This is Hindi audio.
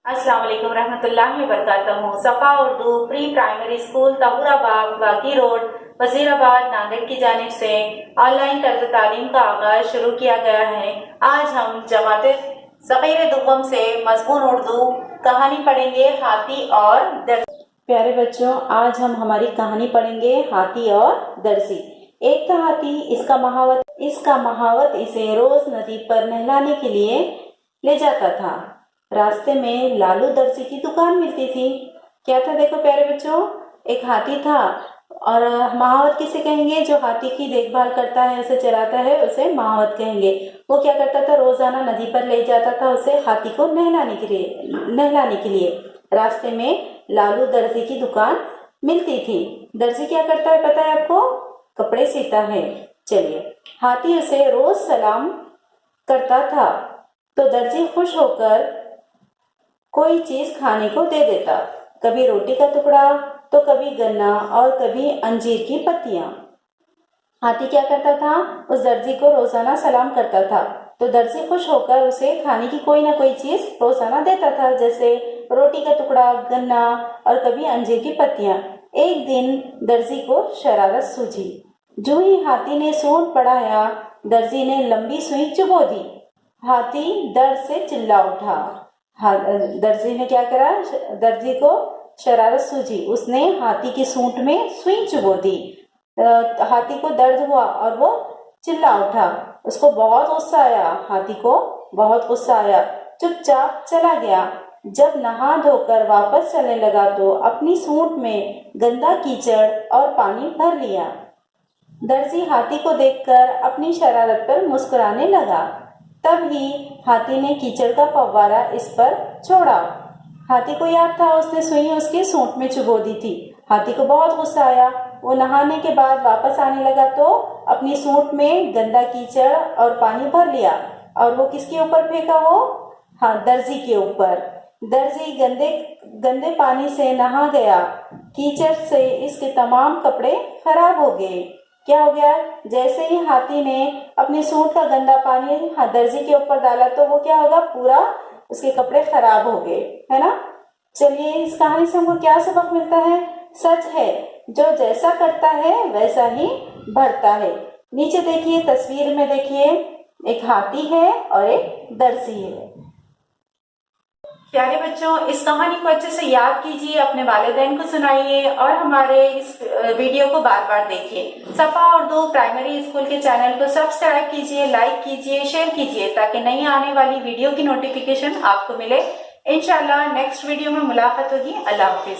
अस्सलाम वालेकुम रहमतुल्लाहि व बरकातहू। सफ़ा उर्दू प्री प्राइमरी स्कूल तहूराबाग बागी रोड वजीराबाद नांदेड़ की जानिब से ऑनलाइन तर्ज तालीम का आगाज शुरू किया गया है। आज हम जमात सग़ीर दुव्वम से मज़मून उर्दू कहानी पढ़ेंगे, हाथी और दर्जी। प्यारे बच्चों, आज हम हमारी कहानी पढ़ेंगे हाथी और दर्जी। एक था हाथी, इसका महावत इसे रोज नदी पर नहलाने के लिए ले जाता था। रास्ते में लालू दर्जी की दुकान मिलती थी। क्या था देखो प्यारे बच्चों, एक हाथी था। और महावत किसे कहेंगे? जो हाथी की देखभाल करता है, उसे चराता है, उसे महावत कहेंगे। वो क्या करता था? रोजाना नदी पर ले जाता था उसे, हाथी को नहलाने के लिए। रास्ते में लालू दर्जी की दुकान मिलती थी। दर्जी क्या करता है पता है आपको? कपड़े सीता है। चलिए, हाथी उसे रोज सलाम करता था तो दर्जी खुश होकर कोई चीज खाने को दे देता। कभी रोटी का टुकड़ा, तो कभी गन्ना और कभी अंजीर की पत्तियां। हाथी क्या करता था? उस दर्जी को रोजाना सलाम करता था तो दर्जी खुश होकर उसे खाने की कोई ना कोई चीज रोजाना देता था, जैसे रोटी का टुकड़ा, गन्ना और कभी अंजीर की पत्तियां। एक दिन दर्जी को शरारत सूझी। जो ही हाथी ने सूंड बढ़ाया, दर्जी ने लंबी सुई चुभो दी। हाथी दर्द से चिल्ला उठा। दर्जी ने क्या करा? दर्जी को शरारत सूझी, उसने हाथी की सूंड में सुई चुभो दी। हाथी को दर्द हुआ और वो चिल्ला उठा। उसको बहुत गुस्सा आया, हाथी को बहुत गुस्सा आया। चुपचाप चला गया। जब नहा धोकर वापस चलने लगा तो अपनी सूंड में गंदा कीचड़ और पानी भर लिया। दर्जी हाथी को देखकर अपनी शरारत पर मुस्कुराने लगा। तभी हाथी ने कीचड़ का फव्वारा इस पर छोड़ा। हाथी को याद था उसने सुई उसकी सूंड में चुभो दी थी। हाथी को बहुत गुस्सा आया। वो नहाने के बाद वापस आने लगा तो अपनी सूंड में गंदा कीचड़ और पानी भर लिया। और वो किसके ऊपर फेंका? वो दर्जी के ऊपर। दर्जी गंदे पानी से नहा गया। कीचड़ से इसके तमाम कपड़े खराब हो गए। क्या हो गया? जैसे ही हाथी ने अपनी सूंड का गंदा पानी दर्जी के ऊपर डाला तो वो क्या होगा? पूरा उसके कपड़े खराब हो गए, है ना। चलिए, इस कहानी से हमको क्या सबक मिलता है? सच है, जो जैसा करता है वैसा ही बढ़ता है। नीचे देखिए, तस्वीर में देखिए, एक हाथी है और एक दर्जी है। प्यारे बच्चों, इस कहानी को अच्छे से याद कीजिए, अपने वालिदैन को सुनाइए और हमारे इस वीडियो को बार बार देखिए। सफ़ा उर्दू प्राइमरी स्कूल के चैनल को सब्सक्राइब कीजिए, लाइक कीजिए, शेयर कीजिए, ताकि नई आने वाली वीडियो की नोटिफिकेशन आपको मिले। इंशाल्लाह नेक्स्ट वीडियो में मुलाकात होगी। अल्लाह हाफिज।